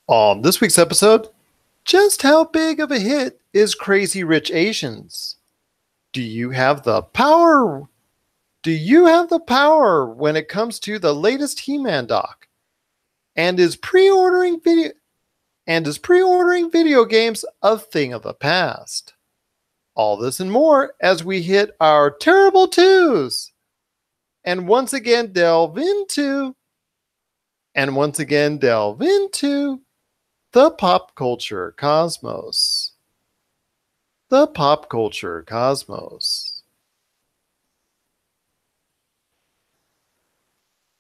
On this week's episode, just how big of a hit is Crazy Rich Asians? Do you have the power? Do you have the power when it comes to the latest He-Man doc? And is pre-ordering video games a thing of the past? All this and more as we hit our terrible twos. And once again delve into the pop culture cosmos. The pop culture cosmos.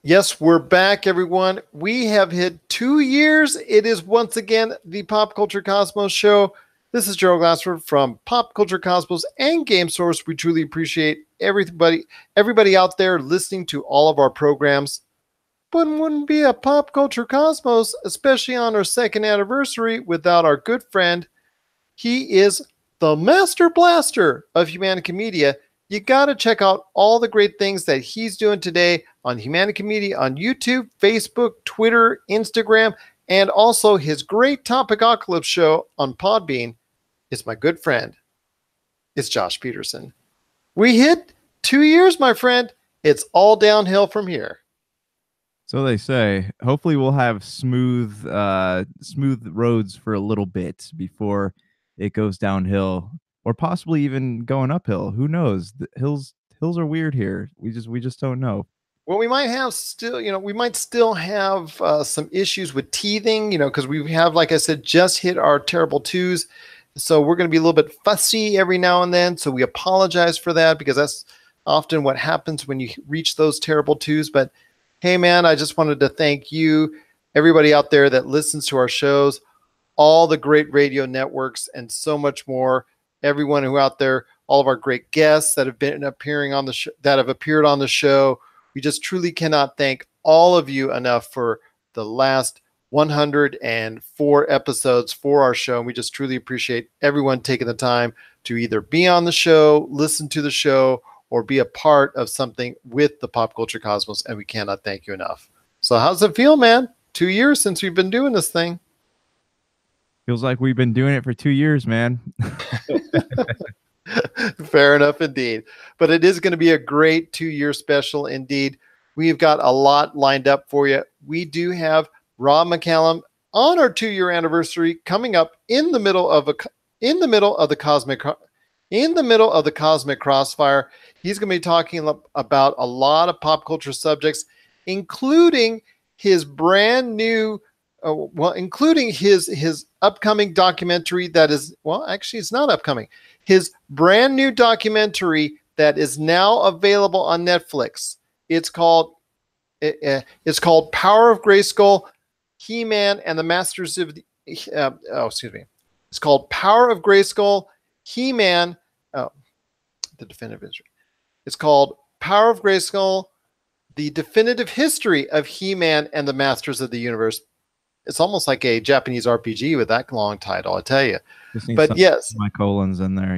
Yes, we're back, everyone. We have hit 2 years. It is once again the Pop Culture Cosmos show. This is Gerald Glassford from Pop Culture Cosmos and Game Source. We truly appreciate everybody out there listening to all of our programs. But it wouldn't be a Pop Culture Cosmos, especially on our second anniversary, without our good friend. He is the Master Blaster of Humanica Media. You got to check out all the great things that he's doing today on Humanica Media on YouTube, Facebook, Twitter, Instagram, and also his great Topicocalypse show on Podbean. It's my good friend. It's Josh Peterson. We hit 2 years, my friend. It's all downhill from here. So they say. Hopefully we'll have smooth roads for a little bit before it goes downhill, or possibly even going uphill. Who knows? The hills are weird here. We just don't know. Well, we might still have some issues with teething, because we have, like I said, just hit our terrible twos. So we're going to be a little bit fussy every now and then. So we apologize for that, because that's often what happens when you reach those terrible twos. But hey, man, I just wanted to thank you, everybody out there that listens to our shows, all the great radio networks, and so much more. Everyone who out there, all of our great guests that have been appearing on the that have appeared on the show. We just truly cannot thank all of you enough for the last 104 episodes for our show. And we just truly appreciate everyone taking the time to either be on the show, listen to the show, or be a part of something with the Pop Culture Cosmos, and we cannot thank you enough. So how's it feel, man? 2 years since we've been doing this thing. Feels like we've been doing it for 2 years, man. Fair enough indeed. But it is going to be a great 2-year special indeed. We've got a lot lined up for you. We do have Rob McCallum on our 2-year anniversary coming up in the middle of the Cosmic Crossfire. He's going to be talking about a lot of pop culture subjects, including his brand new, including his upcoming documentary that is, actually it's not upcoming. His brand new documentary that is now available on Netflix. It's called Power of Grayskull, He-Man and the Masters of the, It's called Power of Grayskull, He-Man, the definitive history. It's called Power of Grayskull, the definitive history of He-Man and the Masters of the Universe. It's almost like a Japanese RPG with that long title, I tell you. But yes, my colons in there,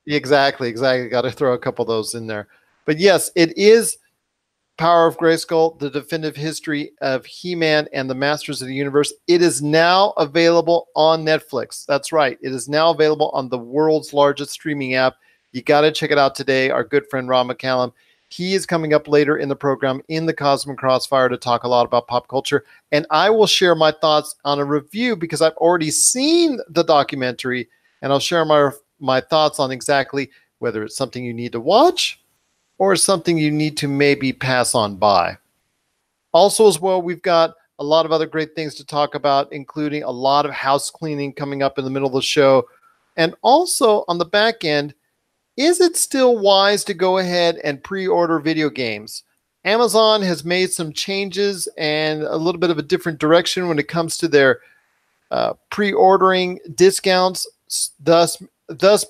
Exactly. Got to throw a couple of those in there. But yes, it is Power of Grayskull, the definitive history of He-Man and the Masters of the Universe. It is now available on Netflix. That's right. It is now available on the world's largest streaming app. You got to check it out today. Our good friend Rob McCallum, he is coming up later in the program in the Cosmic Crossfire to talk a lot about pop culture. And I will share my thoughts on a review because I've already seen the documentary, and I'll share my thoughts on exactly whether it's something you need to watch or something you need to maybe pass on by. Also, as well, we've got a lot of other great things to talk about, including a lot of house cleaning coming up in the middle of the show. And also on the back end, is it still wise to go ahead and pre-order video games? Amazon has made some changes and a little bit of a different direction when it comes to their pre-ordering discounts, thus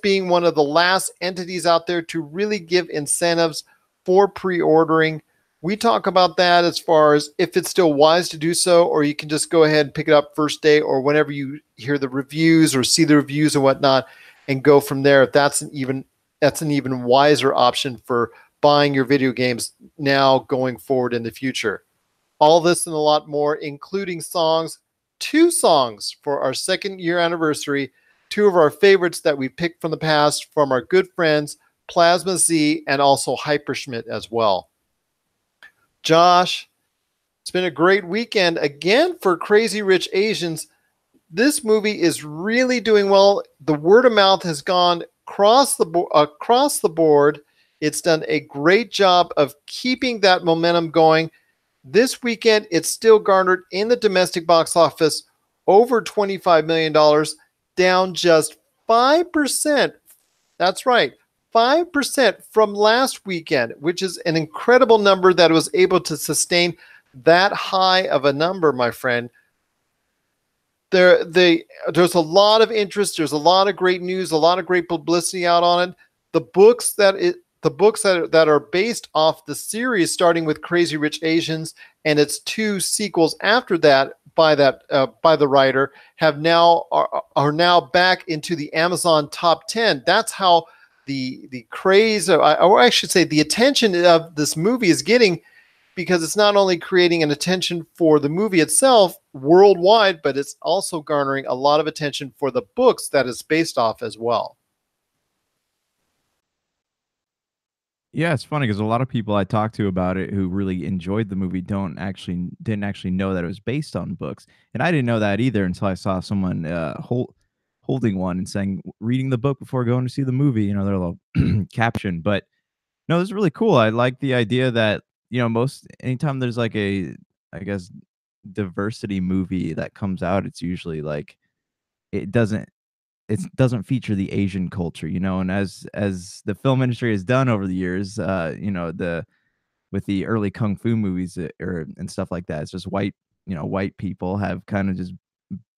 being one of the last entities out there to really give incentives for pre-ordering. We talk about that as far as if it's still wise to do so, or you can just go ahead and pick it up first day or whenever you hear the reviews or see the reviews and whatnot and go from there. If that's an even wiser option for buying your video games now going forward in the future. All this and a lot more, including songs two songs for our second year anniversary, two of our favorites that we picked from the past from our good friends, Plasma Z and also Hyperschmidt as well. Josh, it's been a great weekend again for Crazy Rich Asians. This movie is really doing well. The word of mouth has gone across the board. It's done a great job of keeping that momentum going. This weekend, it's still garnered in the domestic box office over $25 million, down just 5%. That's right, 5% from last weekend, which is an incredible number that was able to sustain that high of a number, my friend. There's a lot of interest. There's a lot of great news, a lot of great publicity out on it. The books that are based off the series, starting with Crazy Rich Asians and its two sequels after that by the writer, are now back into the Amazon top 10. That's how the craze, or I should say, the attention of this movie is getting, because it's not only creating an attention for the movie itself worldwide, but it's also garnering a lot of attention for the books that it's based off as well. Yeah, it's funny because a lot of people I talked to about it who really enjoyed the movie didn't actually know that it was based on books, and I didn't know that either until I saw someone holding one and saying reading the book before going to see the movie. You know, their little caption. But no, this is really cool. I like the idea that, you know, anytime there's like a, I guess, diversity movie that comes out, it's usually like it doesn't feature the Asian culture, you know. And as the film industry has done over the years, you know, with the early kung fu movies and stuff like that, it's just white people have kind of just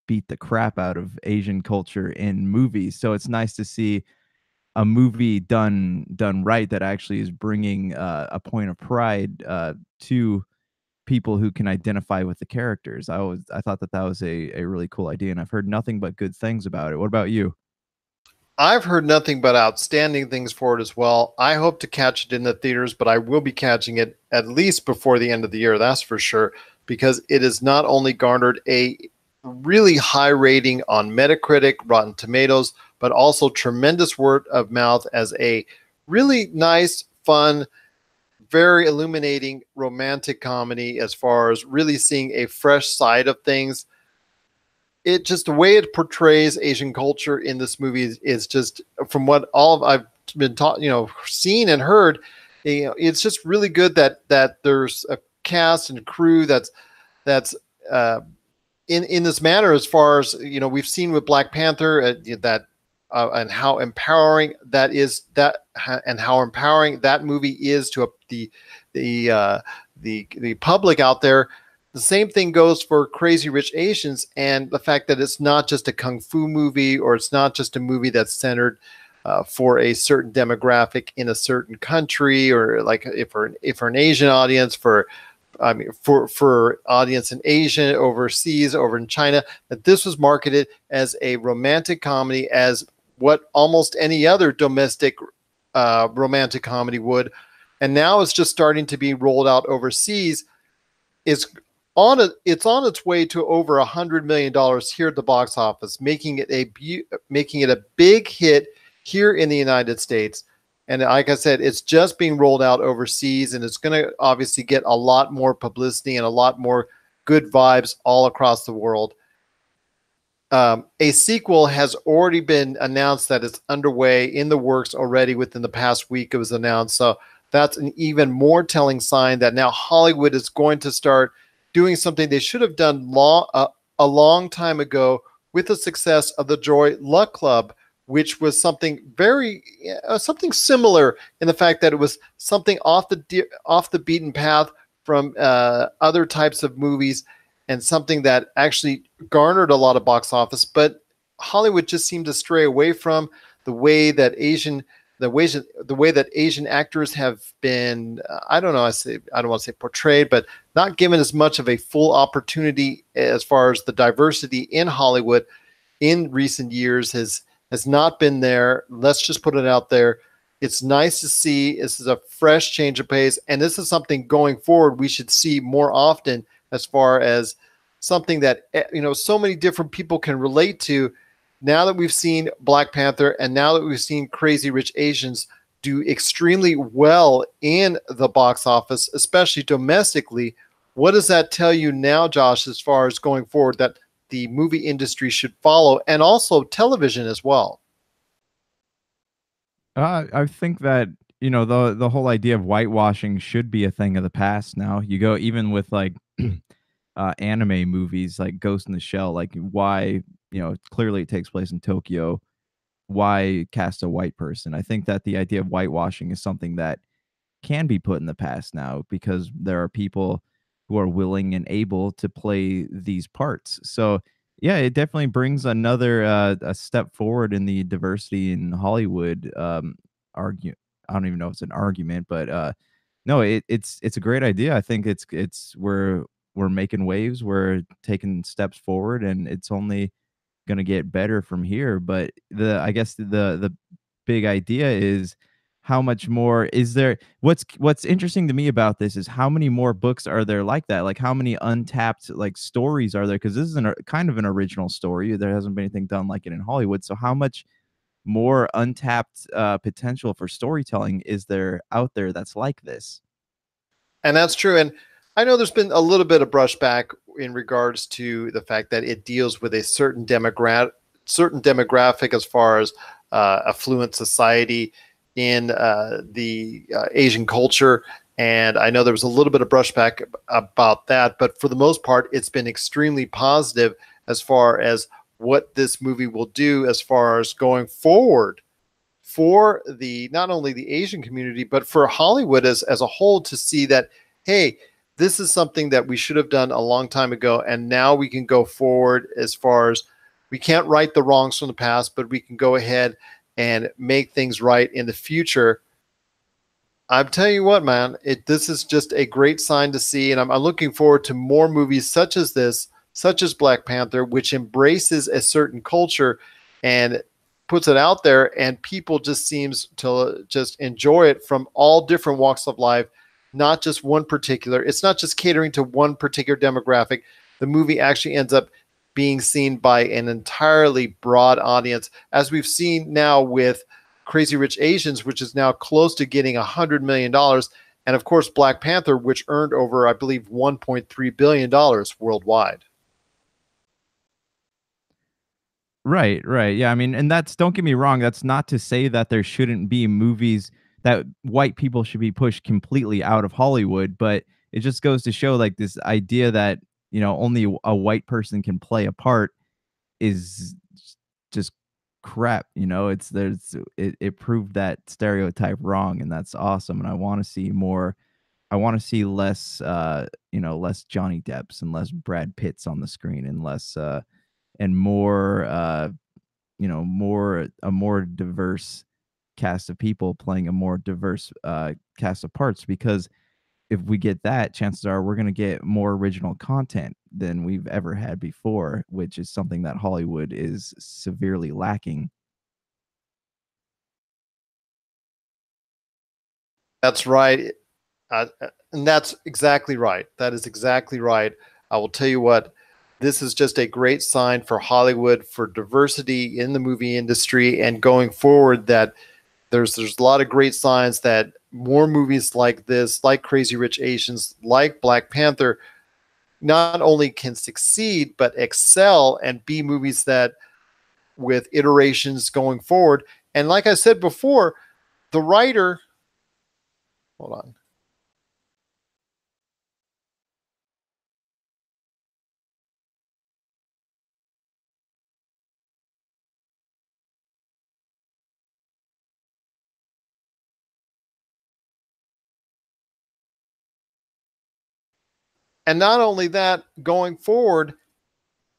beat the crap out of Asian culture in movies. So it's nice to see a movie done right that actually is bringing a point of pride to people who can identify with the characters. I thought that was a really cool idea, and I've heard nothing but good things about it. What about you? I've heard nothing but outstanding things for it as well. I hope to catch it in the theaters, but I will be catching it at least before the end of the year, that's for sure, because it has not only garnered a really high rating on Metacritic, Rotten Tomatoes, but also tremendous word of mouth as a really nice, fun, very illuminating romantic comedy, as far as really seeing a fresh side of things. It just, the way it portrays Asian culture in this movie is just, from what I've been taught, seen and heard, it's just really good that there's a cast and crew that's in this manner, as far as, we've seen with Black Panther, and how empowering that is, and how empowering that movie is to the public out there. The same thing goes for Crazy Rich Asians, and the fact that it's not just a kung fu movie, or it's not just a movie that's centered for a certain demographic in a certain country, or like if for an Asian audience, for audience in Asia, overseas, over in China, that this was marketed as a romantic comedy, as what almost any other domestic romantic comedy would. And now it's just starting to be rolled out overseas. It's on its way to over $100 million here at the box office, making it a big hit here in the United States. And like I said, it's just being rolled out overseas, and it's going to obviously get a lot more publicity and a lot more good vibes all across the world. A sequel has already been announced, that it's underway, in the works already. Within the past week, it was announced. So that's an even more telling sign that now Hollywood is going to start doing something they should have done a long time ago, with the success of the Joy Luck Club, which was something something similar in the fact that it was something off the beaten path from other types of movies, and something that actually garnered a lot of box office. But Hollywood just seemed to stray away from the way that Asian actors have been, I don't want to say portrayed, but not given as much of a full opportunity as far as the diversity in Hollywood in recent years has not been there. Let's just put it out there. It's nice to see. This is a fresh change of pace, and this is something going forward we should see more often, as far as something that so many different people can relate to. Now that we've seen Black Panther and now that we've seen Crazy Rich Asians do extremely well in the box office, especially domestically, what does that tell you now, Josh, as far as going forward that the movie industry should follow, and also television as well? I think that the whole idea of whitewashing should be a thing of the past now. You go even with like anime movies like Ghost in the Shell, like why clearly it takes place in Tokyo. Why cast a white person? I think that the idea of whitewashing is something that can be put in the past now because there are people who are willing and able to play these parts. So yeah, it definitely brings another a step forward in the diversity in Hollywood. Argue, I don't even know if it's an argument, but no, it's a great idea. I think it's we're making waves, we're taking steps forward, and it's only going to get better from here. But I guess the big idea is how much more is there. What's interesting to me about this is how many more books are there like that, like how many untapped like stories are there, because this is kind of an original story. There hasn't been anything done like it in Hollywood, so how much more untapped potential for storytelling is there out there that's like this? And that's true. And I know there's been a little bit of brushback in regards to the fact that it deals with a certain demographic as far as affluent society in the Asian culture. And I know there was a little bit of brushback about that, but for the most part, it's been extremely positive as far as what this movie will do as far as going forward for the not only the Asian community, but for Hollywood as a whole, to see that, hey, this is something that we should have done a long time ago, and now we can go forward as far as we can't right the wrongs from the past, but we can go ahead and make things right in the future. I'm telling you what, man, this is just a great sign to see, and I'm looking forward to more movies such as this, such as Black Panther, which embraces a certain culture and puts it out there, and people just seems to just enjoy it from all different walks of life, not just one particular. It's not just catering to one particular demographic. The movie actually ends up being seen by an entirely broad audience, as we've seen now with Crazy Rich Asians, which is now close to getting $100 million. And of course, Black Panther, which earned over, I believe, $1.3 billion worldwide. Right. Yeah, I mean, and that's, don't get me wrong, that's not to say that there shouldn't be movies that white people should be pushed completely out of Hollywood, but it just goes to show like this idea that, only a white person can play a part is just crap. It proved that stereotype wrong, and that's awesome. And I want to see more. I want to see less less Johnny Depps and less Brad Pitts on the screen, and less and more a more diverse cast of people playing a more diverse cast of parts, because if we get that, chances are we're going to get more original content than we've ever had before, which is something that Hollywood is severely lacking. That's right. And that's exactly right. That is exactly right. I will tell you what, this is just a great sign for Hollywood, for diversity in the movie industry, and going forward that there's a lot of great signs that more movies like this, like Crazy Rich Asians, like Black Panther, not only can succeed, but excel and be movies that with iterations going forward. And like I said before, the writer, hold on. And not only that, going forward,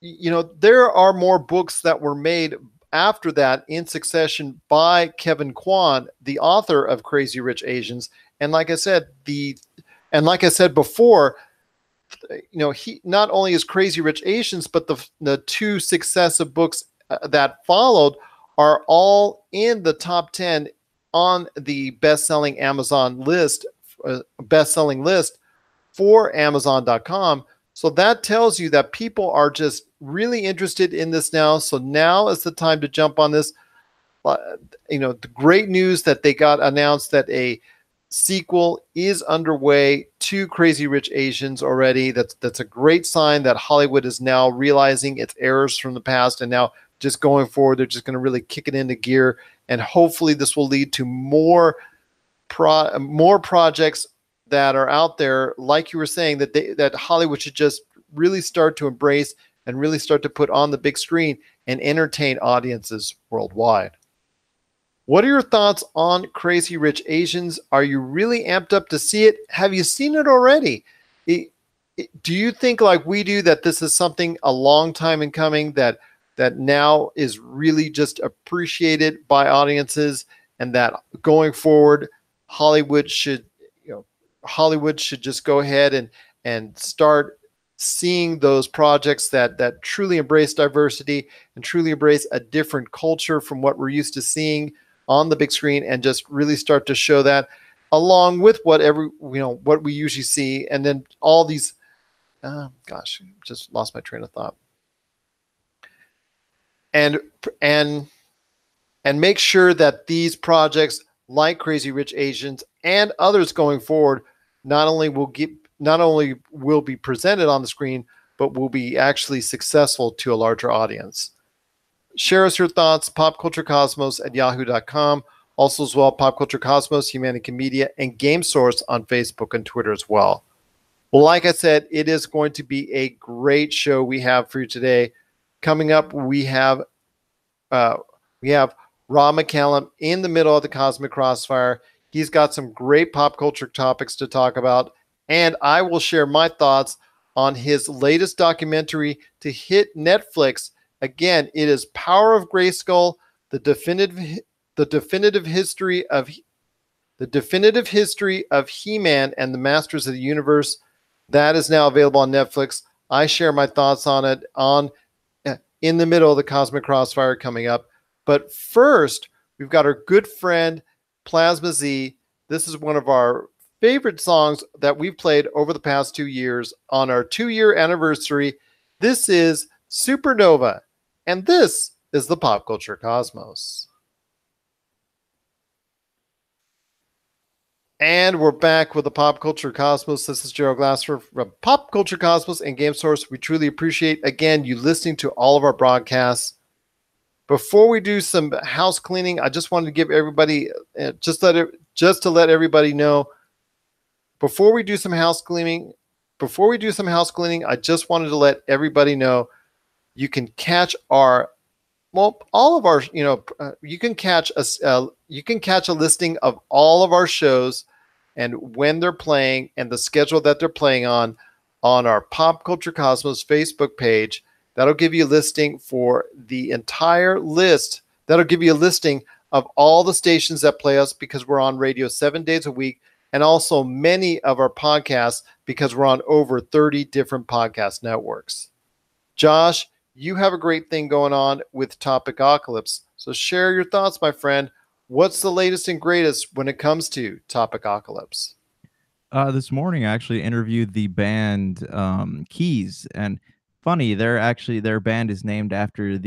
there are more books that were made after that in succession by Kevin Kwan, the author of Crazy Rich Asians. And like I said, before, he not only is Crazy Rich Asians, but the two successive books that followed are all in the top 10 on the best-selling list for Amazon.com. So that tells you that people are just really interested in this now. So now is the time to jump on this. The great news that they got announced that a sequel is underway to Crazy Rich Asians already. That's a great sign that Hollywood is now realizing its errors from the past, and now just going forward, they're just going to really kick it into gear. And hopefully this will lead to more projects that are out there, like you were saying, that Hollywood should just really start to embrace and really start to put on the big screen and entertain audiences worldwide. What are your thoughts on Crazy Rich Asians? Are you really amped up to see it? Have you seen it already? Do you think, like we do, that this is something a long time in coming that now is really just appreciated by audiences, and that going forward, Hollywood should just go ahead and start seeing those projects that truly embrace diversity and truly embrace a different culture from what we're used to seeing on the big screen, and just really start to show that along with what we usually see, and then all these just lost my train of thought. And make sure that these projects like Crazy Rich Asians and others going forward not only will be presented on the screen, but will be actually successful to a larger audience. Share us your thoughts, popculturecosmos@yahoo.com. Also as well, Pop Culture Cosmos, Humanity Media, and Game Source on Facebook and Twitter as well. Well, like I said, it is going to be a great show we have for you today. Coming up, we have Rob McCallum in the middle of the Cosmic Crossfire. He's got some great pop culture topics to talk about, and I will share my thoughts on his latest documentary to hit Netflix. Again, it is Power of Grayskull, the definitive history of He-Man and the Masters of the Universe. That is now available on Netflix. I share my thoughts on it in the middle of the Cosmic Crossfire coming up. But first, we've got our good friend Plasma Z. This is one of our favorite songs that we've played over the past 2 years on our 2-year anniversary. This is Supernova, and this is the Pop Culture Cosmos. And we're back with the Pop Culture Cosmos. This is Gerald Glasser from Pop Culture Cosmos and Game Source. We truly appreciate, again, you listening to all of our broadcasts. Before we do some house cleaning, I just wanted to give everybody, just to let everybody know, before we do some house cleaning, I just wanted to let everybody know you can catch all of our, you can catch a listing of all of our shows and when they're playing and the schedule that they're playing on our Pop Culture Cosmos Facebook page. That'll give you a listing for the entire list. That'll give you a listing of all the stations that play us, because we're on radio 7 days a week, and also many of our podcasts, because we're on over 30 different podcast networks. Josh, you have a great thing going on with Topicocalypse. So share your thoughts, my friend. What's the latest and greatest when it comes to Topicocalypse? This morning, I actually interviewed the band Keys, and funny, their band is named after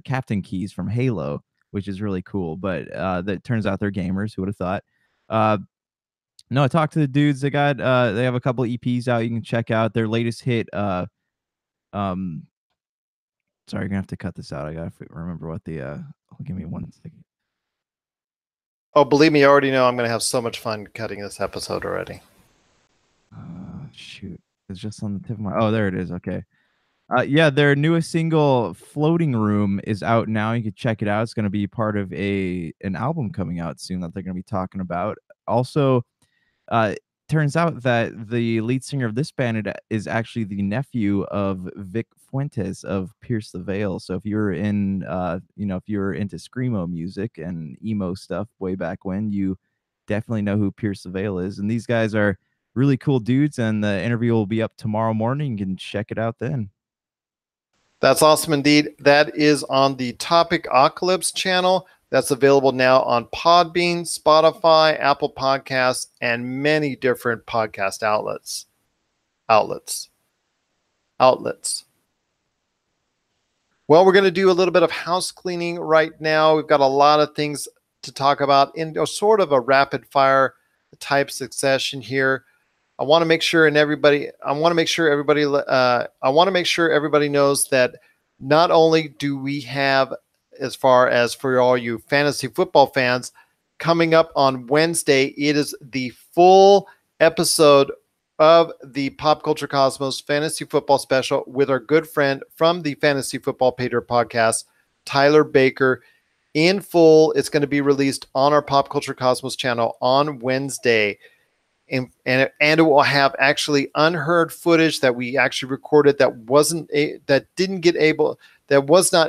Captain Keys from Halo, which is really cool. But that turns out they're gamers. Who would have thought? No, I talked to the dudes. They have a couple EPs out. You can check out their latest hit. Sorry, you're gonna have to cut this out. I gotta remember what the. Give me 1 second. Oh, believe me, I already know I'm going to have so much fun cutting this episode already. Shoot. It's just on the tip of my... Oh, there it is. Okay. Yeah, their newest single, Floating Room, is out now. You can check it out. It's going to be part of an album coming out soon that they're going to be talking about. Also, turns out that the lead singer of this band is actually the nephew of Vic Fuentes of Pierce the Veil. So if you're in, if you're into screamo music and emo stuff way back when, you definitely know who Pierce the Veil is. And these guys are really cool dudes, and the interview will be up tomorrow morning. You can check it out then. That's awesome indeed. That is on the Topicocalypse channel. That's available now on Podbean, Spotify, Apple Podcasts, and many different podcast outlets. outlets. Well, we're going to do a little bit of house cleaning right now. We've got a lot of things to talk about in sort of a rapid fire type succession here. I want to make sure everybody knows that not only do we have, as far as for all you fantasy football fans, coming up on Wednesday, it is the full episode of the Pop Culture Cosmos Fantasy Football Special with our good friend from the Fantasy Football Pater podcast, Tyler Baker, in full. It's going to be released on our Pop Culture Cosmos channel on Wednesday. And it will have actually unheard footage that we actually recorded that was not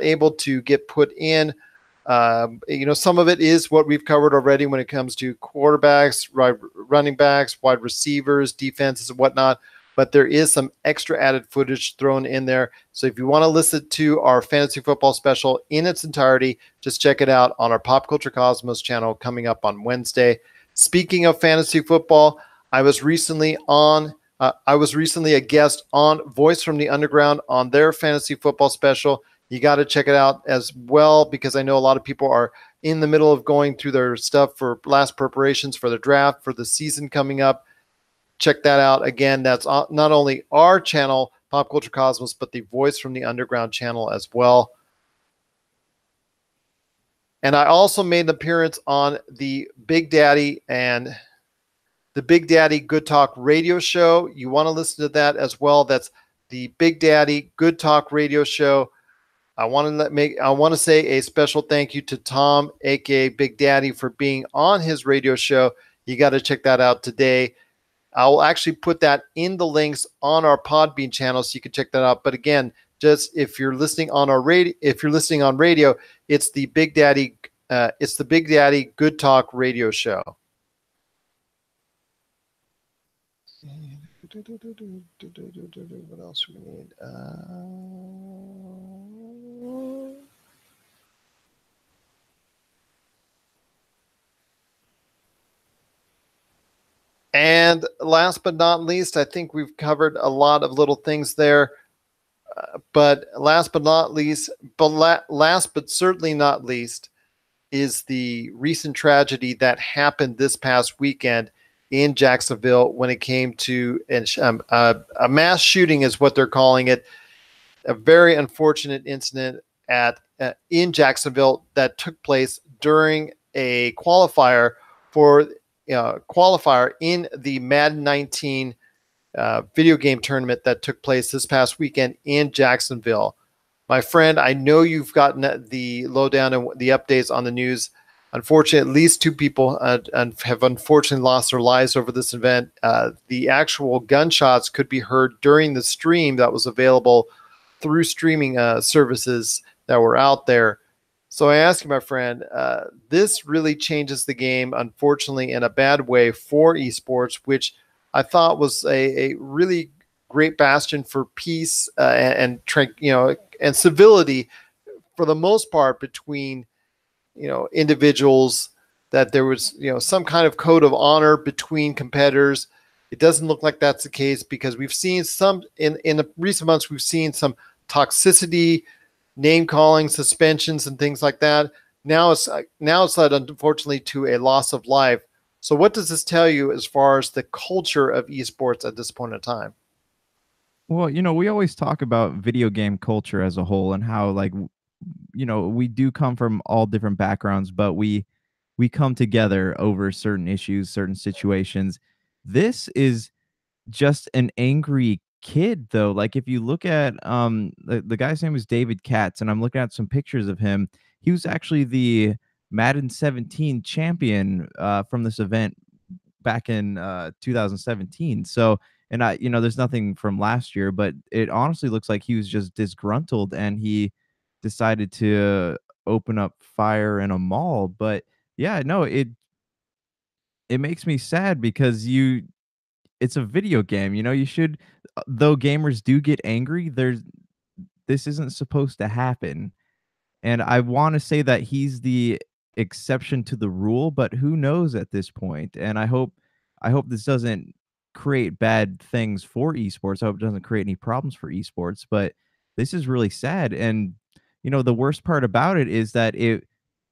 able to get put in. Some of it is what we've covered already when it comes to quarterbacks, running backs, wide receivers, defenses, and whatnot. But there is some extra added footage thrown in there. So if you want to listen to our fantasy football special in its entirety, just check it out on our Pop Culture Cosmos channel coming up on Wednesday. Speaking of fantasy football, I was recently a guest on Voice from the Underground on their fantasy football special. You got to check it out as well, because I know a lot of people are in the middle of going through their stuff for last preparations for the draft, for the season coming up. Check that out. Again, that's not only our channel, Pop Culture Cosmos, but the Voice from the Underground channel as well. And I also made an appearance on the Big Daddy Good Talk radio show. You want to listen to that as well. That's the Big Daddy Good Talk radio show. I want to say a special thank you to Tom, aka Big Daddy, for being on his radio show. You got to check that out today. I will actually put that in the links on our Podbean channel, so you can check that out. But again, just if you're listening on radio, it's the Big Daddy Good Talk radio show. What else do we need? And last but not least, I think we've covered a lot of little things there. But last but certainly not least, is the recent tragedy that happened this past weekend in Jacksonville when it came to a mass shooting, is what they're calling it. A very unfortunate incident in Jacksonville that took place during a qualifier in the Madden 19 video game tournament that took place this past weekend in Jacksonville. My friend, I know you've gotten the lowdown and the updates on the news. Unfortunately, at least 2 people have unfortunately lost their lives over this event. The actual gunshots could be heard during the stream that was available through streaming services that were out there. So I asked you, my friend, this really changes the game, unfortunately, in a bad way for esports, which I thought was a really great bastion for peace and civility for the most part between individuals, that there was some kind of code of honor between competitors. It doesn't look like that's the case, because we've seen some in the recent months, we've seen some toxicity, name calling, suspensions, and things like that. Now it's led, unfortunately, to a loss of life. So what does this tell you as far as the culture of esports at this point in time? Well, we always talk about video game culture as a whole, and how, like, we do come from all different backgrounds, but we come together over certain issues, certain situations. This is just an angry kid, though. Like, if you look at the guy's name is David Katz, and I'm looking at some pictures of him. He was actually the Madden 17 champion from this event back in 2017. So, and there's nothing from last year, but it honestly looks like he was just disgruntled and he decided to open up fire in a mall. But yeah, no, it makes me sad, because it's a video game. You should, though gamers do get angry, this isn't supposed to happen. And I want to say that he's the exception to the rule, but who knows at this point? And I hope this doesn't create bad things for esports. I hope it doesn't create any problems for esports, but this is really sad. And the worst part about it is that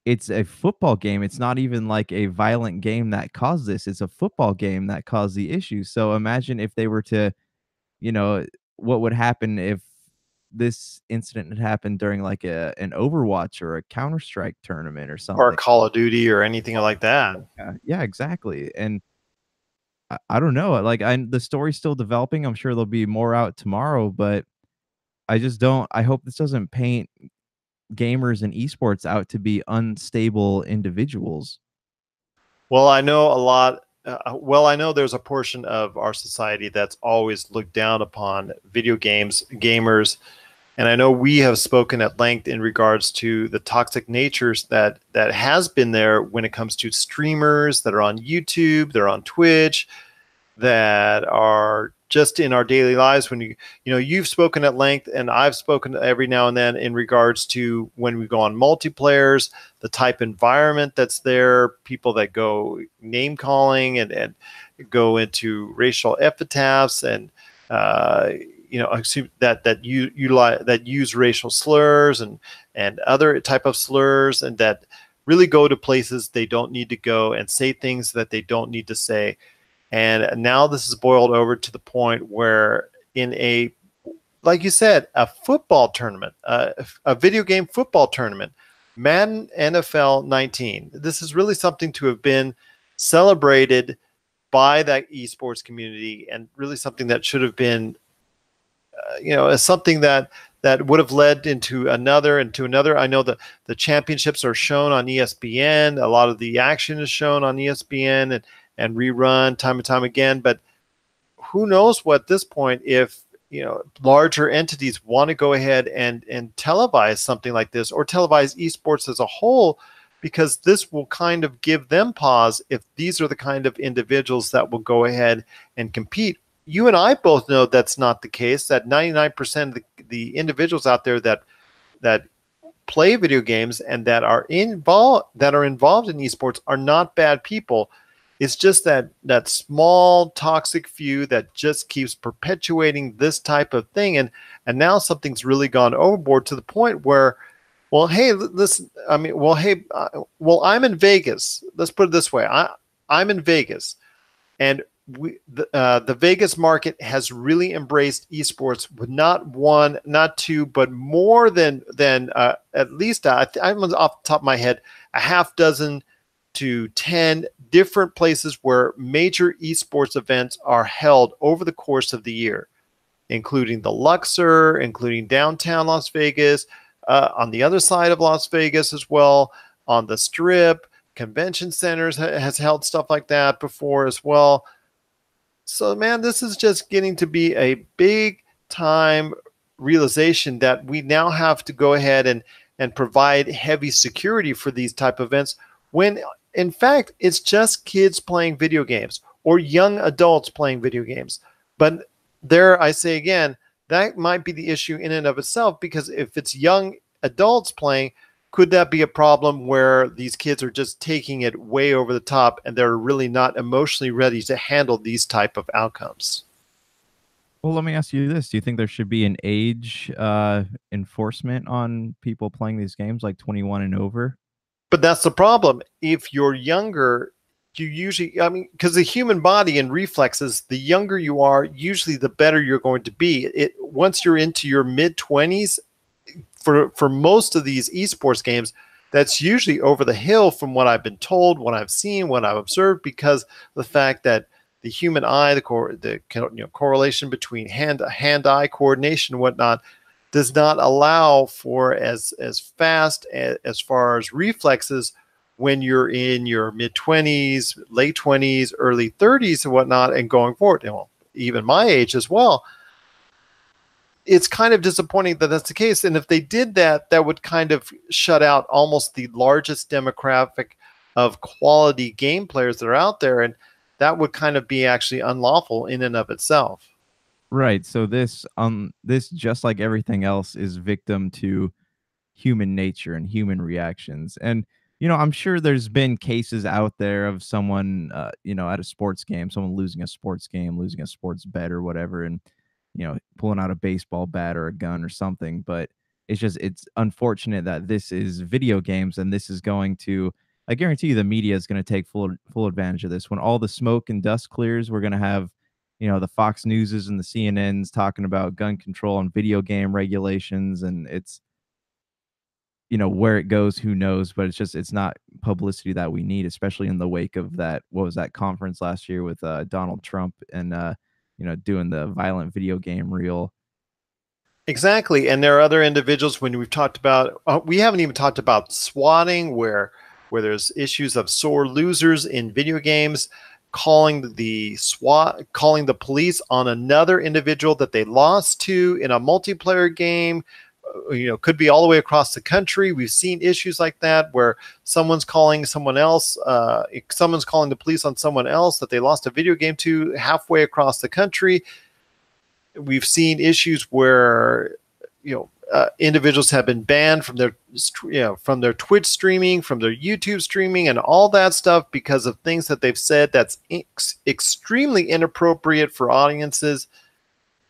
it's a football game. It's not even like a violent game that caused this. It's a football game that caused the issue. So imagine if they were to, you know, what would happen if this incident had happened during like an Overwatch or a Counter-Strike tournament or Or a something. Call of Duty or anything like that. Yeah, exactly. And I don't know. Like the story's still developing. I'm sure there'll be more out tomorrow, but I just don't. I hope this doesn't paint gamers and esports out to be unstable individuals. Well, I know a lot. Well, I know there's a portion of our society that's always looked down upon video games, gamers, and I know we have spoken at length in regards to the toxic natures that has been there when it comes to streamers that are on YouTube, they're on Twitch, that are just in our daily lives. When you've spoken at length, and I've spoken every now and then in regards to when we go on multiplayers, the type environment that's there, people that go name calling and go into racial epithets and that use racial slurs and other type of slurs, and that really go to places they don't need to go and say things that they don't need to say. And now this is boiled over to the point where in a, like you said, a football tournament, a video game football tournament, Madden NFL 19, this is really something to have been celebrated by that esports community, and really something that should have been, as something that would have led into another and to another. I know that the championships are shown on ESPN. A lot of the action is shown on ESPN and rerun time and time again. But who knows what at this point, if larger entities want to go ahead and televise something like this, or televise esports as a whole, because this will kind of give them pause if these are the kind of individuals that will go ahead and compete. You and I both know that's not the case, that 99% of the individuals out there that play video games and that are involved in esports are not bad people. It's just that small toxic few that just keeps perpetuating this type of thing, and now something's really gone overboard to the point where, well, hey, listen, I'm in Vegas. Let's put it this way: I'm in Vegas, and the Vegas market has really embraced esports with not one, not two, but more than at least I'm off the top of my head, a half dozen to 10 different places where major esports events are held over the course of the year, including the Luxor, including downtown Las Vegas, on the other side of Las Vegas as well, on the Strip, convention centers has held stuff like that before as well. So, man, this is just getting to be a big time realization that we now have to go ahead and provide heavy security for these type of events, when in fact it's just kids playing video games or young adults playing video games. But there, I say again, that might be the issue in and of itself, because if it's young adults playing, could that be a problem where these kids are just taking it way over the top and they're really not emotionally ready to handle these type of outcomes? Well, let me ask you this. Do you think there should be an age enforcement on people playing these games, like 21 and over? But that's the problem. If you're younger, you usually, because the human body and reflexes, the younger you are, usually the better you're going to be. Once you're into your mid-20s, for most of these esports games, that's usually over the hill from what I've been told, what I've seen, what I've observed, because the fact that the human eye, the correlation between hand-eye coordination and whatnot, does not allow for as fast as far as reflexes when you're in your mid-20s, late 20s, early 30s and whatnot, and going forward. Even my age as well. It's kind of disappointing that that's the case. And if they did that, that would kind of shut out almost the largest demographic of quality game players that are out there. And that would kind of be actually unlawful in and of itself. Right. So this just like everything else is victim to human nature and human reactions. And I'm sure there's been cases out there of someone, at a sports game, someone losing a sports game, losing a sports bet or whatever, and pulling out a baseball bat or a gun or something. But it's unfortunate that this is video games, and this is going to. I guarantee you, the media is going to take full advantage of this. When all the smoke and dust clears, we're going to have, the Fox Newses and the CNNs talking about gun control and video game regulations, and it's where it goes, who knows? But it's not publicity that we need, especially in the wake of that. What was that conference last year with Donald Trump and doing the violent video game reel? Exactly. And there are other individuals when we've talked about, we haven't even talked about swatting, where there's issues of sore losers in video games, calling the police on another individual that they lost to in a multiplayer game. Could be all the way across the country. We've seen issues like that where someone's calling someone else, someone's calling the police on someone else that they lost a video game to halfway across the country. We've seen issues where individuals have been banned from their Twitch streaming, from their YouTube streaming, and all that stuff because of things that they've said that's extremely inappropriate for audiences.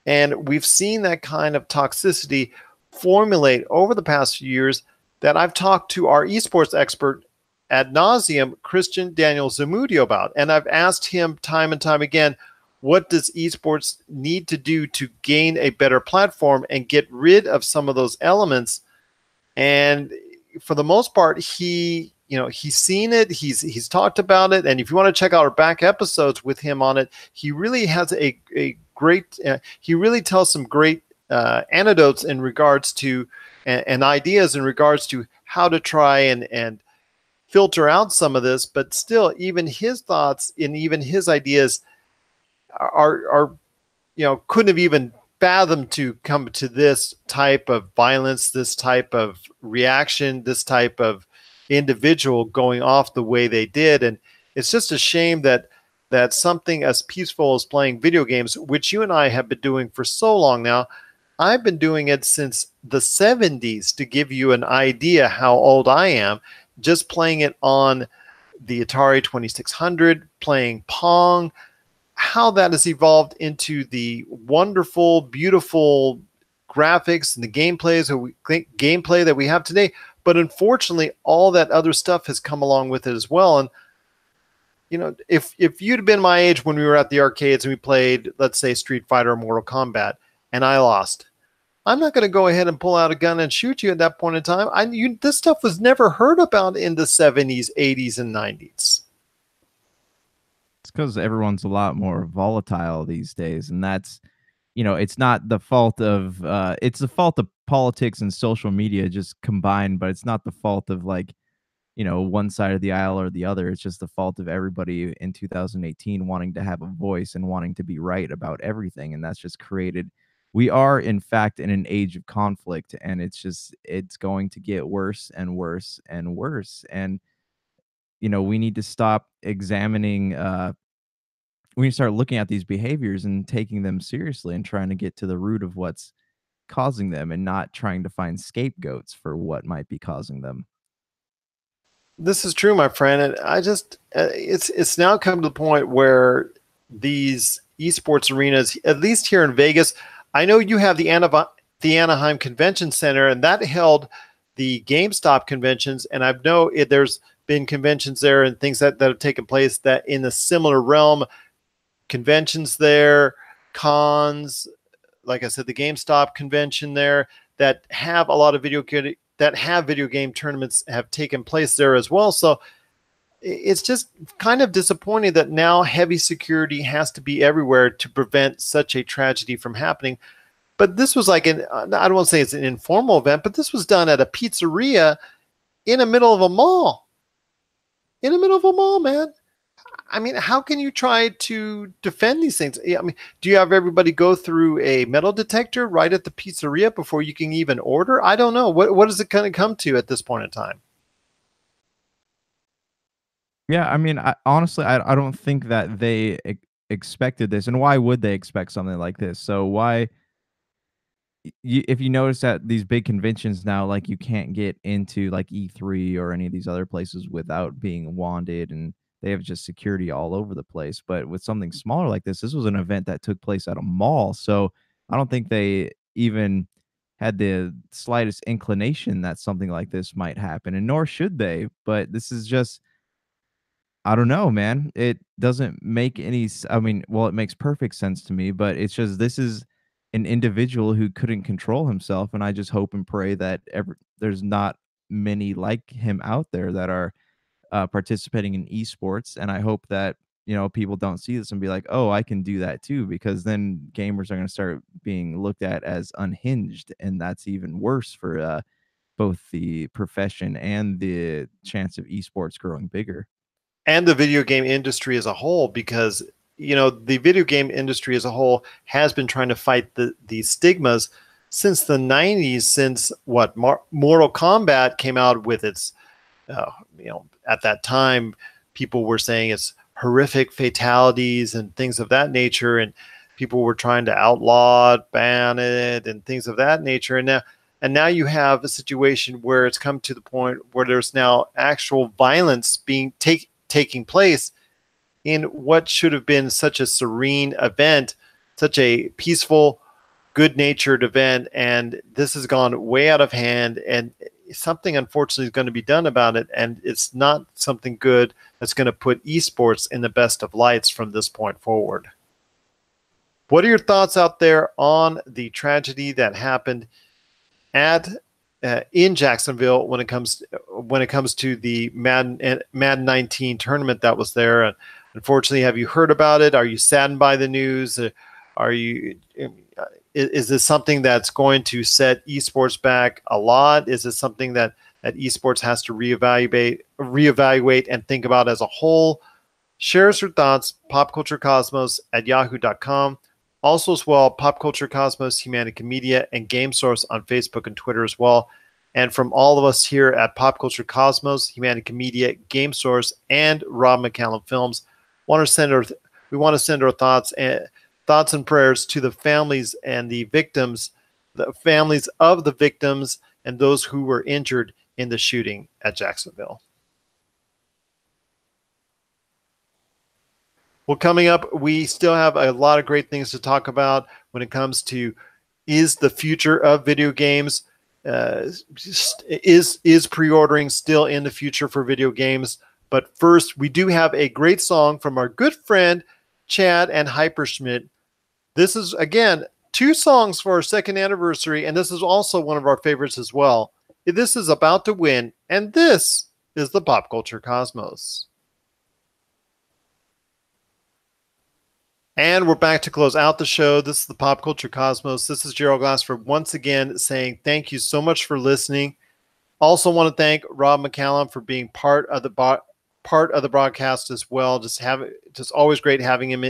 And we've seen that kind of toxicity formulate over the past few years that I've talked to our esports expert ad nauseum, Christian Daniel Zamudio, about. And I've asked him time and time again, what does esports need to do to gain a better platform and get rid of some of those elements? And for the most part, he's seen it, he's talked about it. And if you want to check out our back episodes with him on it, he really has a great, he really tells some great anecdotes in regards to and ideas in regards to how to try and filter out some of this. But still, even his thoughts and even his ideas are couldn't have even fathomed to come to this type of violence, this type of reaction, this type of individual going off the way they did. And it's just a shame that something as peaceful as playing video games, which you and I have been doing for so long now. I've been doing it since the 70s, to give you an idea how old I am, just playing it on the Atari 2600, playing Pong, how that has evolved into the wonderful, beautiful graphics and the gameplay that we have today. But unfortunately, all that other stuff has come along with it as well. And if you'd been my age when we were at the arcades and we played, let's say, Street Fighter or Mortal Kombat, and I lost, I'm not going to go ahead and pull out a gun and shoot you at that point in time. This stuff was never heard about in the 70s, 80s, and 90s. It's because everyone's a lot more volatile these days, and that's, it's not the fault of, it's the fault of politics and social media just combined, but it's not the fault of one side of the aisle or the other. It's just the fault of everybody in 2018 wanting to have a voice and wanting to be right about everything, and that's just created. We are, in fact, in an age of conflict, and it's going to get worse and worse and worse. And, we need to stop examining, we need to start looking at these behaviors and taking them seriously and trying to get to the root of what's causing them and not trying to find scapegoats for what might be causing them. This is true, my friend. And I just, it's now come to the point where these esports arenas, at least here in Vegas, I know you have the Anaheim Convention Center, and that held the GameStop conventions. And I know there's been conventions there and things that have taken place that in a similar realm, conventions there, cons, like I said, the GameStop convention there, that have a lot of video game tournaments have taken place there as well. So it's just kind of disappointing that now heavy security has to be everywhere to prevent such a tragedy from happening. But this was like I don't want to say it's an informal event, but this was done at a pizzeria in the middle of a mall. In the middle of a mall, man. I mean, how can you try to defend these things? I mean, do you have everybody go through a metal detector right at the pizzeria before you can even order? I don't know. What is it going to come to at this point in time? Yeah, I mean, honestly, I don't think that they expected this, and why would they expect something like this? So why, if you notice at these big conventions now, like you can't get into like E3 or any of these other places without being wanded, and they have just security all over the place. But with something smaller like this was an event that took place at a mall. So I don't think they even had the slightest inclination that something like this might happen, and nor should they. But this is just, I don't know, man. It doesn't make any I mean, well, it makes perfect sense to me, but it's just this is an individual who couldn't control himself, and I just hope and pray that there's not many like him out there that are participating in esports, and I hope that, people don't see this and be like, "Oh, I can do that too," because then gamers are going to start being looked at as unhinged, and that's even worse for both the profession and the chance of esports growing bigger. And the video game industry as a whole, because the video game industry as a whole has been trying to fight the stigmas since the 90s, since Mortal Kombat came out with its at that time people were saying it's horrific fatalities and things of that nature, and people were trying to outlaw it, ban it, and things of that nature. And now you have a situation where it's come to the point where there's now actual violence being taking place in what should have been such a serene event, such a peaceful, good-natured event, and this has gone way out of hand, and something unfortunately is going to be done about it, and it's not something good that's going to put esports in the best of lights from this point forward. What are your thoughts out there on the tragedy that happened at in Jacksonville when it comes to the Madden 19 tournament that was there? And unfortunately, have you heard about it? Are you saddened by the news? Are you? Is this something that's going to set esports back a lot? Is it something that esports has to reevaluate and think about as a whole? Share us your thoughts, popculturecosmos@yahoo.com. Also as well, Pop Culture Cosmos, Humanica Media, and Game Source on Facebook and Twitter as well. And from all of us here at Pop Culture Cosmos, Humanica Media, Game Source, and Rob McCallum Films, we want to send our thoughts and prayers to the families and the victims, the families of the victims and those who were injured in the shooting at Jacksonville. Well, coming up, we still have a lot of great things to talk about when it comes to, is the future of video games, is pre-ordering still in the future for video games? But first, we do have a great song from our good friend Chad and Hyperschmidt. This is, again, 2 songs for our 2nd anniversary, and this is also one of our favorites as well. This is About to Win, and this is the Pop Culture Cosmos. And we're back to close out the show. This is the Pop Culture Cosmos. This is Gerald Glassford once again saying thank you so much for listening. Also want to thank Rob McCallum for being part of the broadcast as well. Just always great having him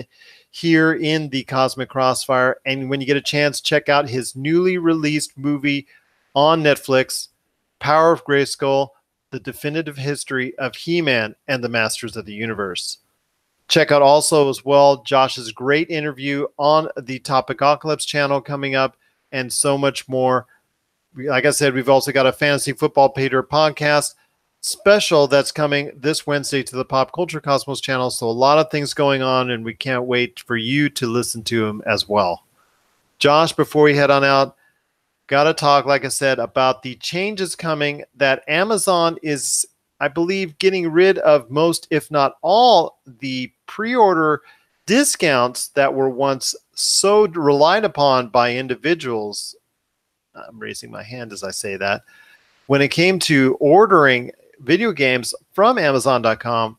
here in the Cosmic Crossfire. And when you get a chance, check out his newly released movie on Netflix, Power of Grayskull: The Definitive History of He-Man and the Masters of the Universe. Check out also as well Josh's great interview on the Topicocalypse channel coming up, and so much more. Like I said, we've also got a Fantasy Football Pater podcast special that's coming this Wednesday to the Pop Culture Cosmos channel. So a lot of things going on, and we can't wait for you to listen to them as well. Josh, before we head on out, got to talk, like I said, about the changes coming that Amazon is, I believe, getting rid of most, if not all, the pre-order discounts that were once so relied upon by individuals. I'm raising my hand as I say that. When it came to ordering video games from Amazon.com,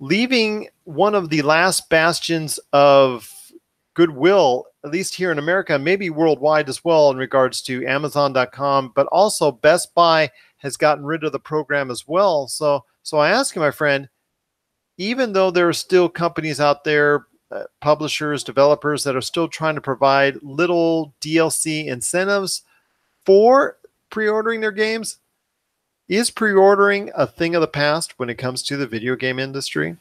leaving one of the last bastions of goodwill, at least here in America, maybe worldwide as well, in regards to Amazon.com, but also Best Buy has gotten rid of the program as well. So I ask you, my friend, even though there are still companies out there, publishers, developers that are still trying to provide little DLC incentives for pre-ordering their games, is pre-ordering a thing of the past when it comes to the video game industry?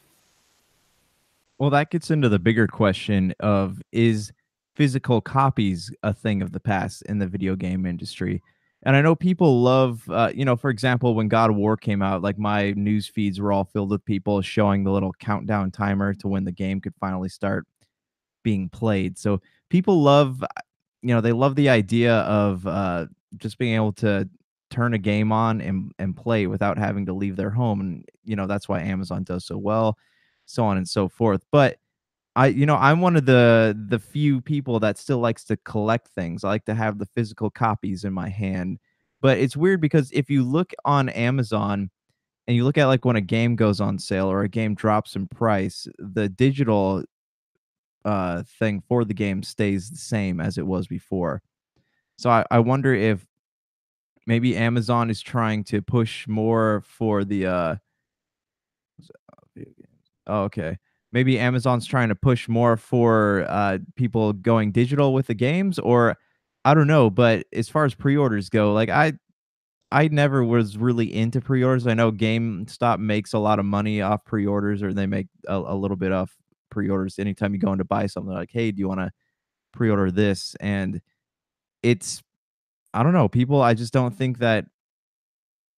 Well, that gets into the bigger question of, is physical copies a thing of the past in the video game industry. And I know people love, for example, when God of War came out, like my news feeds were all filled with people showing the little countdown timer to when the game could finally start being played. So people love, they love the idea of just being able to turn a game on and play without having to leave their home. And, that's why Amazon does so well, so on and so forth. But I'm one of the few people that still likes to collect things. I like to have the physical copies in my hand. But it's weird because if you look on Amazon and you look at like when a game goes on sale or a game drops in price, the digital thing for the game stays the same as it was before. So I wonder if maybe Amazon is trying to push more for the oh, okay. Maybe Amazon's trying to push more for people going digital with the games, or I don't know. But as far as pre-orders go, like I never was really into pre-orders. I know GameStop makes a lot of money off pre-orders, or they make a little bit off pre-orders anytime you go in to buy something. Like, hey, do you want to pre-order this? And it's, I don't know, people, I just don't think that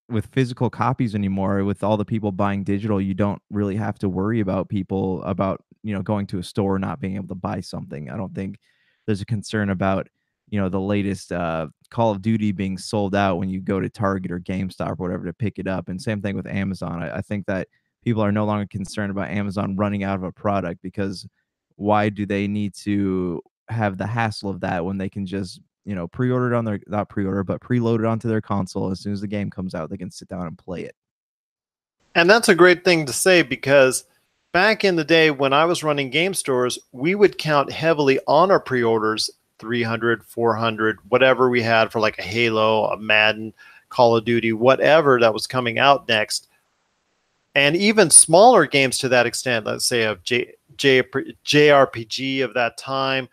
with physical copies anymore, with all the people buying digital, you don't really have to worry about people about, going to a store not being able to buy something. I don't think there's a concern about, the latest Call of Duty being sold out when you go to Target or GameStop or whatever to pick it up. And same thing with Amazon. I think that people are no longer concerned about Amazon running out of a product, because why do they need to have the hassle of that when they can just pre-order it on their, not pre-order, but preload it onto their console. As soon as the game comes out, they can sit down and play it. And that's a great thing to say, because back in the day when I was running game stores, we would count heavily on our pre-orders, 300, 400, whatever we had for like a Halo, a Madden, Call of Duty, whatever that was coming out next. And even smaller games to that extent, let's say of JRPG of that time,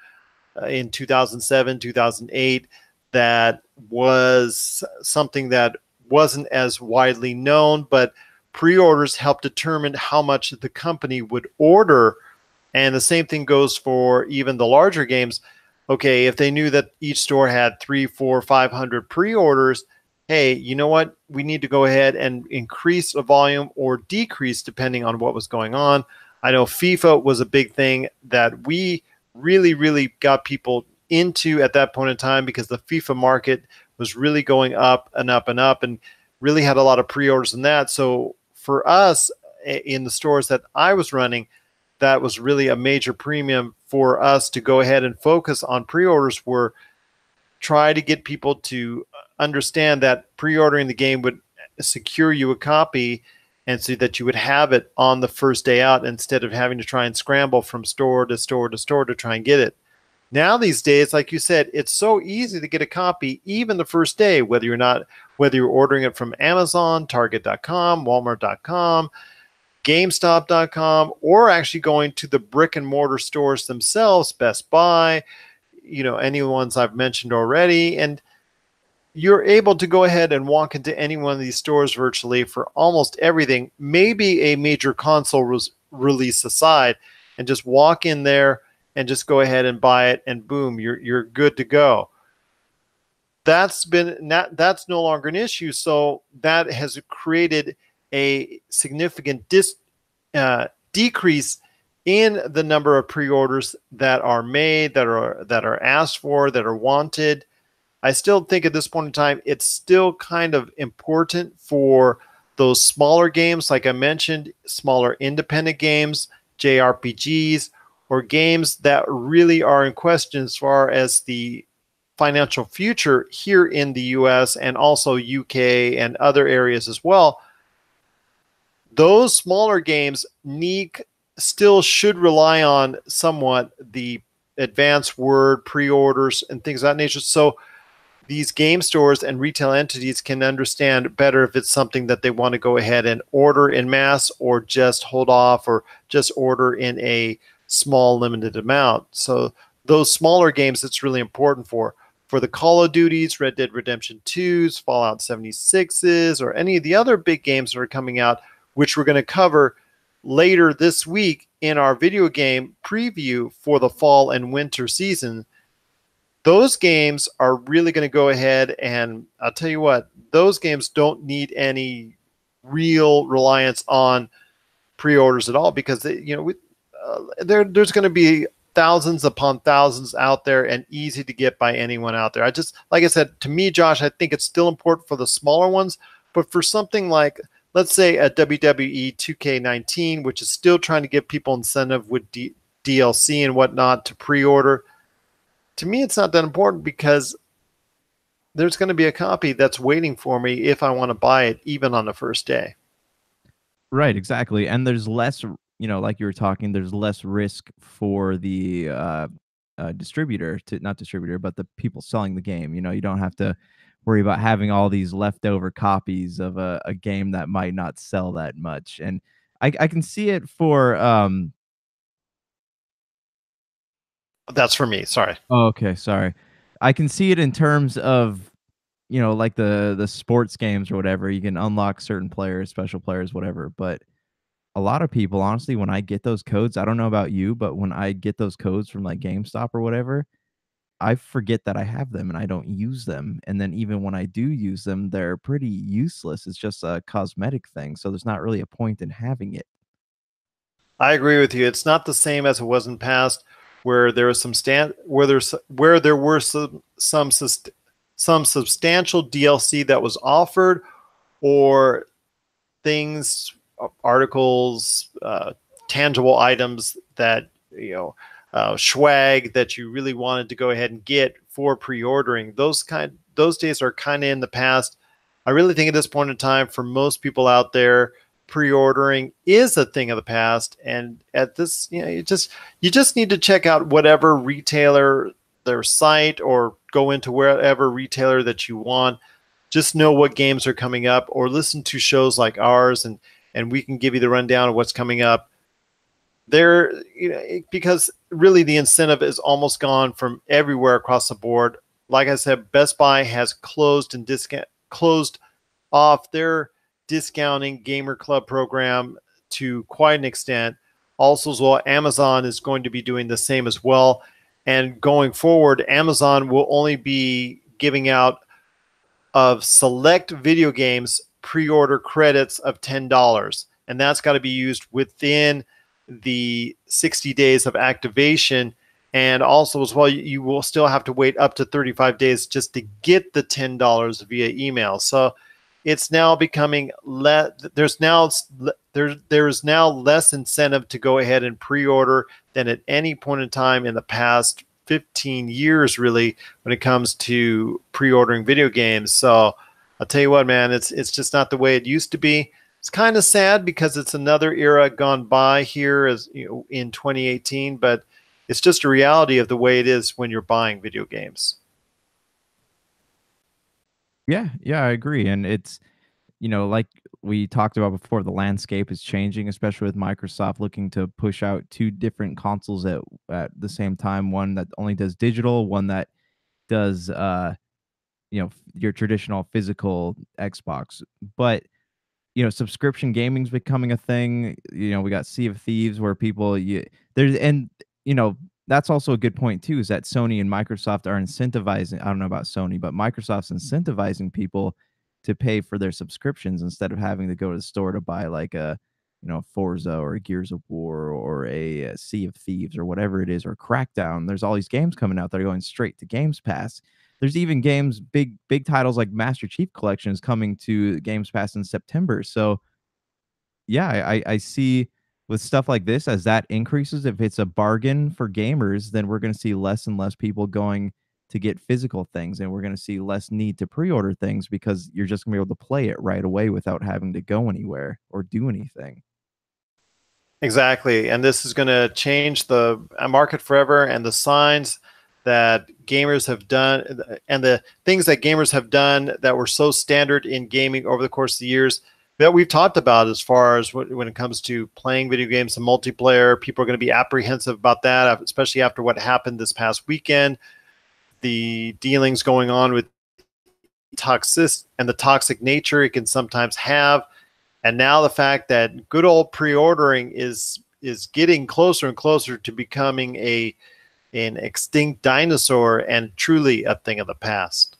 in 2007, 2008, that was something that wasn't as widely known, but pre-orders helped determine how much the company would order. And the same thing goes for even the larger games. Okay, if they knew that each store had 300, 400, 500 pre-orders, hey, you know what? We need to go ahead and increase the volume or decrease depending on what was going on. I know FIFA was a big thing that we really got people into at that point in time, because the FIFA market was really going up and up and up, and really had a lot of pre-orders in that. So for us in the stores that I was running, that was really a major premium for us to go ahead and focus on pre-orders, were try to get people to understand that pre-ordering the game would secure you a copy, and so that you would have it on the first day out instead of having to try and scramble from store to store to store to try and get it. Now these days, like you said, it's so easy to get a copy even the first day, whether you're ordering it from Amazon, Target.com, Walmart.com, GameStop.com, or actually going to the brick and mortar stores themselves, Best Buy, any ones I've mentioned already. And you're able to go ahead and walk into any one of these stores virtually for almost everything, maybe a major console release aside, and just walk in there and just go ahead and buy it, and boom, you're good to go. That's no longer an issue. So that has created a significant decrease in the number of pre-orders that are made, that are asked for, that are wanted. I still think at this point in time, it's still kind of important for those smaller games, like I mentioned, smaller independent games, JRPGs, or games that really are in question as far as the financial future here in the US and also UK and other areas as well. Those smaller games still should rely on somewhat the advanced word pre-orders and things of that nature. So these game stores and retail entities can understand better if it's something that they want to go ahead and order in mass, or just hold off, or just order in a small limited amount. So those smaller games, it's really important for the Call of Duties, Red Dead Redemption 2s, Fallout 76s, or any of the other big games that are coming out, which we're going to cover later this week in our video game preview for the fall and winter season. those games are really going to go ahead, and I'll tell you what, those games don't need any real reliance on pre-orders at all, because there's going to be thousands upon thousands out there and easy to get by anyone out there. Like I said, to me, Josh, I think it's still important for the smaller ones, but for something like, let's say, a WWE 2K19, which is still trying to give people incentive with DLC and whatnot to pre-order, to me, it's not that important, because there's going to be a copy that's waiting for me if I want to buy it, even on the first day. Right, exactly. And there's less, like you were talking, there's less risk for the distributor not distributor, but the people selling the game. You don't have to worry about having all these leftover copies of a game that might not sell that much. And I can see it for That's for me. Sorry. Oh, okay, sorry. I can see it in terms of, like the sports games or whatever. You can unlock certain players, special players, whatever. But a lot of people, honestly, when I get those codes, I don't know about you, but when I get those codes from like GameStop or whatever, I forget that I have them and I don't use them. And then even when I do use them, they're pretty useless. It's just a cosmetic thing. So there's not really a point in having it. I agree with you. It's not the same as it was in past, where there was where there were some substantial DLC that was offered, or things, articles, tangible items that swag that you really wanted to go ahead and get for pre-ordering. Those days are kind of in the past. I really think at this point in time, for most people out there, pre-ordering is a thing of the past. And at this, you just need to check out whatever retailer, their site, or go into wherever retailer that you want. Just know what games are coming up, or listen to shows like ours, and we can give you the rundown of what's coming up there, because really the incentive is almost gone from everywhere across the board. Like I said, Best Buy has closed off their discounting Gamer Club program to quite an extent. Also, as well, Amazon is going to be doing the same as well. And going forward, Amazon will only be giving out of select video games pre-order credits of $10. And that's got to be used within the 60 days of activation. And also, as well, you will still have to wait up to 35 days just to get the $10 via email. So it's now becoming there's now less incentive to go ahead and pre-order than at any point in time in the past 15 years, really, when it comes to pre-ordering video games. So I'll tell you what, man, it's just not the way it used to be. It's kind of sad, because it's another era gone by here, as in 2018, but it's just a reality of the way it is when you're buying video games. Yeah, I agree. And it's, like we talked about before, the landscape is changing, especially with Microsoft looking to push out two different consoles at the same time. One that only does digital, one that does your traditional physical Xbox. But subscription gaming's becoming a thing. We got Sea of Thieves, where people that's also a good point too, is that Sony and Microsoft are incentivizing, I don't know about Sony, but Microsoft's incentivizing people to pay for their subscriptions instead of having to go to the store to buy like a Forza or a Gears of War or a Sea of Thieves or whatever it is, or Crackdown. There's all these games coming out that are going straight to Games Pass. There's even games, big titles like Master Chief Collection is coming to Games Pass in September. So yeah, I see with stuff like this, as that increases, if it's a bargain for gamers, then we're going to see less and less people going to get physical things, and we're going to see less need to pre-order things, because you're just going to be able to play it right away without having to go anywhere or do anything. Exactly. And this is going to change the market forever, and the signs that gamers have done, and the things that gamers have done that were so standard in gaming over the course of the years that we've talked about, as far as when it comes to playing video games and multiplayer. People are going to be apprehensive about that, especially after what happened this past weekend, the dealings going on with the toxic nature it can sometimes have. And now the fact that good old pre-ordering is getting closer and closer to becoming a an extinct dinosaur and truly a thing of the past.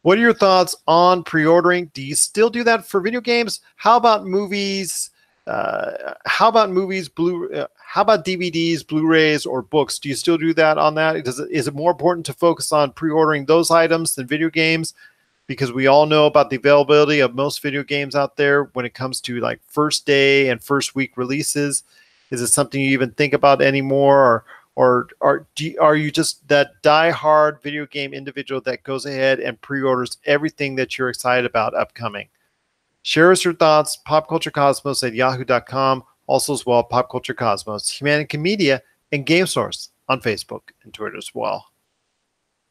What are your thoughts on pre-ordering? Do you still do that for video games? How about movies? How about movies? How about DVDs, Blu-rays, or books? Do you still do that on that? Is it more important to focus on pre-ordering those items than video games? Because we all know about the availability of most video games out there when it comes to like first day and first week releases. Is it something you even think about anymore, or are you just that die-hard video game individual that goes ahead and pre-orders everything that you're excited about upcoming? Share us your thoughts, popculturecosmos@yahoo.com. Also as well, Pop Culture Cosmos, Humanica Media, and Game Source on Facebook and Twitter as well.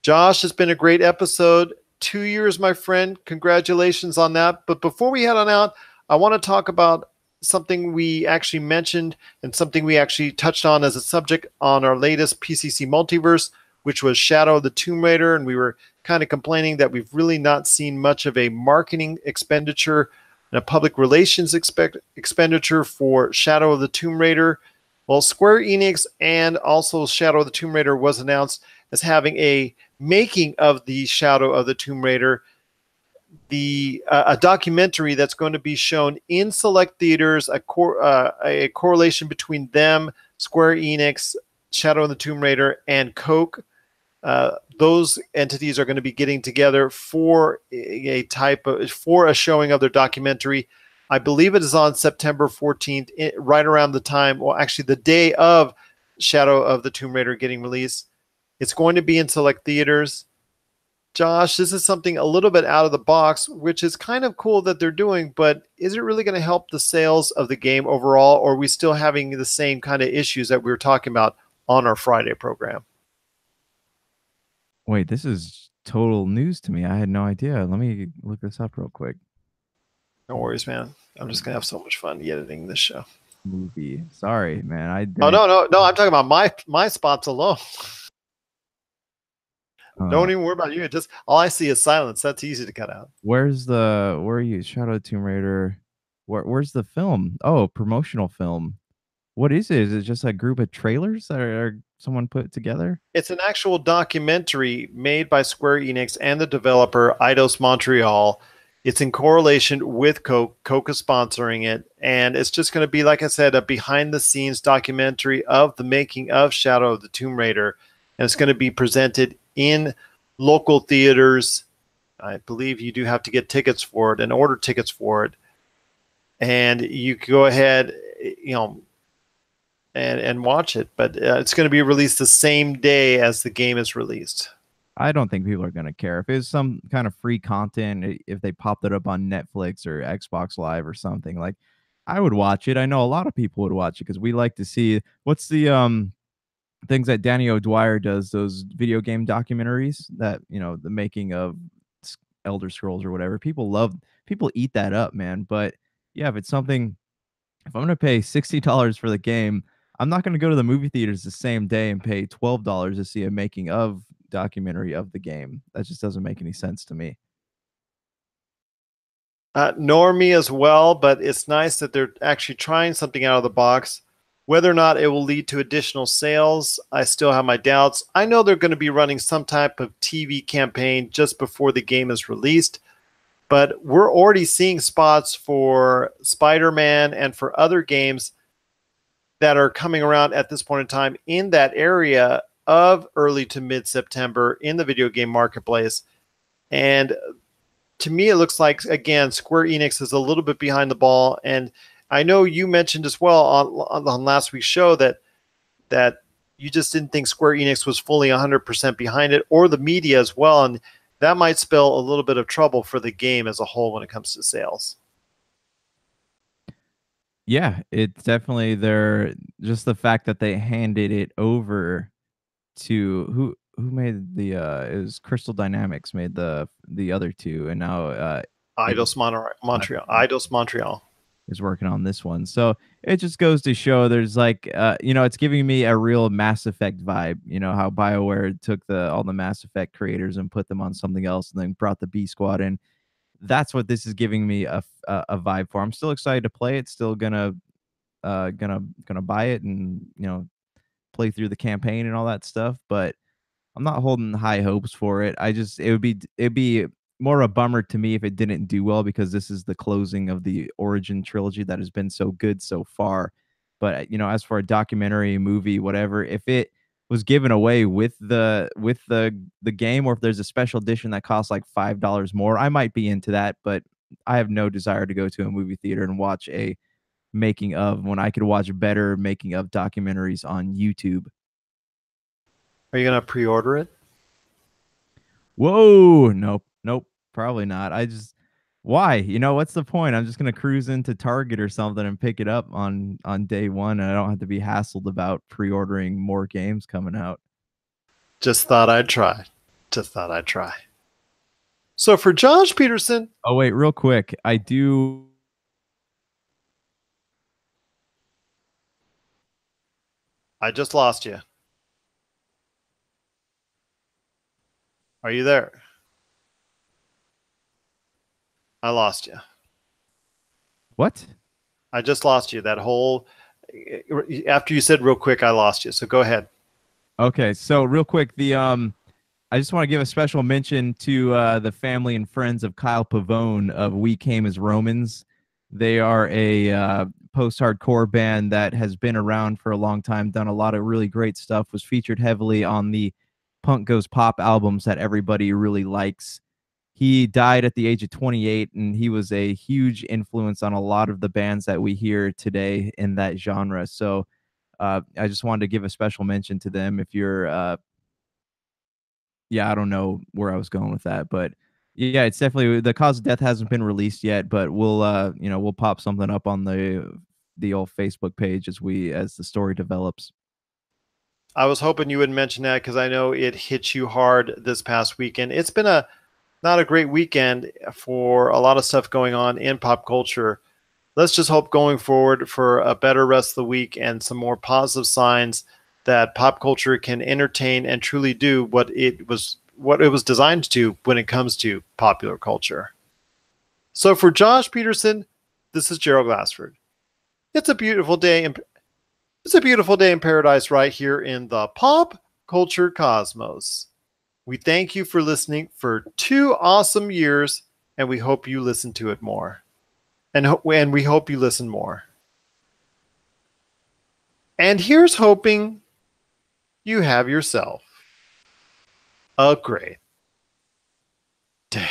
Josh, it's been a great episode. 2 years, my friend. Congratulations on that. But before we head on out, I want to talk about something we actually mentioned and something we actually touched on as a subject on our latest PCC Multiverse, which was Shadow of the Tomb Raider. And we were kind of complaining that we've really not seen much of a marketing expenditure and a public relations expenditure for Shadow of the Tomb Raider. Well, Square Enix and also Shadow of the Tomb Raider was announced as having a making of the Shadow of the Tomb Raider, a documentary that's going to be shown in select theaters, a correlation between them, Square Enix, Shadow of the Tomb Raider, and Coke. Those entities are going to be getting together for a showing of their documentary. I believe it is on September 14th, right around the time, well, actually the day of Shadow of the Tomb Raider getting released. It's going to be in select theaters. Josh, this is something a little bit out of the box, which is kind of cool that they're doing, but is it really going to help the sales of the game overall, or are we still having the same kind of issues that we were talking about on our Friday program? Wait, this is total news to me. I had no idea. Let me look this up real quick. No worries, man. I'm just going to have so much fun editing this show. Movie. Sorry, man. Oh, no. I'm talking about my spots alone. Don't even worry about you. Just all I see is silence. That's easy to cut out. Where are you? Shadow of Tomb Raider. Where's the film? Oh, promotional film. What is it? Is it just a group of trailers that are someone put together? It's an actual documentary made by Square Enix and the developer Eidos Montreal. It's in correlation with Coke. Coke is sponsoring it. And it's just going to be, like I said, a behind-the-scenes documentary of the making of Shadow of the Tomb Raider. And it's going to be presented in local theaters. I believe you do have to get tickets for it and order tickets for it. And you can go ahead, and watch it. But it's going to be released the same day as the game is released. I don't think people are going to care. If it's some kind of free content, if they popped it up on Netflix or Xbox Live or something, like, I would watch it. I know a lot of people would watch it because we like to see what's the things that Danny O'Dwyer does, those video game documentaries that, the making of Elder Scrolls or whatever. People eat that up, man. But yeah, if I'm going to pay $60 for the game, I'm not going to go to the movie theaters the same day and pay $12 to see a making of documentary of the game. That just doesn't make any sense to me. Nor me as well, but it's nice that they're actually trying something out of the box. Whether or not it will lead to additional sales, I still have my doubts. I know they're going to be running some type of TV campaign just before the game is released, but we're already seeing spots for Spider-Man and for other games that are coming around at this point in time in that area of early to mid-September in the video game marketplace. And to me, it looks like, again, Square Enix is a little bit behind the ball. And I know you mentioned as well on last week's show that you just didn't think Square Enix was fully 100% behind it, or the media as well. And that might spell a little bit of trouble for the game as a whole when it comes to sales. Yeah, it's definitely just the fact that they handed it over to who made it was Crystal Dynamics made the other two, and now Eidos Montreal is working on this one. So it just goes to show there's like it's giving me a real Mass Effect vibe. How BioWare took all the Mass Effect creators and put them on something else and then brought the B Squad in. That's what this is giving me a vibe for. I'm still excited to play it, still gonna buy it and play through the campaign and all that stuff, but I'm not holding high hopes for it. It'd be more a bummer to me if it didn't do well because this is the closing of the Origin trilogy that has been so good so far. But as for a documentary, movie, whatever, if it was given away with the game, or if there's a special edition that costs like $5 more, I might be into that. But I have no desire to go to a movie theater and watch a making of when I could watch better making of documentaries on YouTube. Are you gonna pre-order it? Whoa, nope, probably not. Why? What's the point? I'm just gonna cruise into Target or something and pick it up on day one, and I don't have to be hassled about pre-ordering more games coming out. Just thought I'd try. Just thought I'd try. So for Josh Peterson. Oh wait, real quick, I just lost you. Are you there? I lost you. What? I just lost you. That whole after you said real quick, I lost you. So go ahead. Okay, so real quick, I just want to give a special mention to the family and friends of Kyle Pavone of We Came as Romans. They are a post-hardcore band that has been around for a long time, done a lot of really great stuff, was featured heavily on the Punk Goes Pop albums that everybody really likes. He died at the age of 28, and he was a huge influence on a lot of the bands that we hear today in that genre. So I just wanted to give a special mention to them. If you're, I don't know where I was going with that, but yeah, it's definitely the cause of death hasn't been released yet, but we'll pop something up on the old Facebook page as the story develops. I was hoping you would mention that because I know it hit you hard this past weekend. It's been not a great weekend for a lot of stuff going on in pop culture. Let's just hope going forward for a better rest of the week and some more positive signs that pop culture can entertain and truly do what it was designed to do when it comes to popular culture. So for Josh Peterson, this is Gerald Glassford. It's a beautiful day in paradise right here in the pop culture cosmos. We thank you for listening for 2 awesome years, and we hope you listen to it more. And we hope you listen more. And here's hoping you have yourself a great day.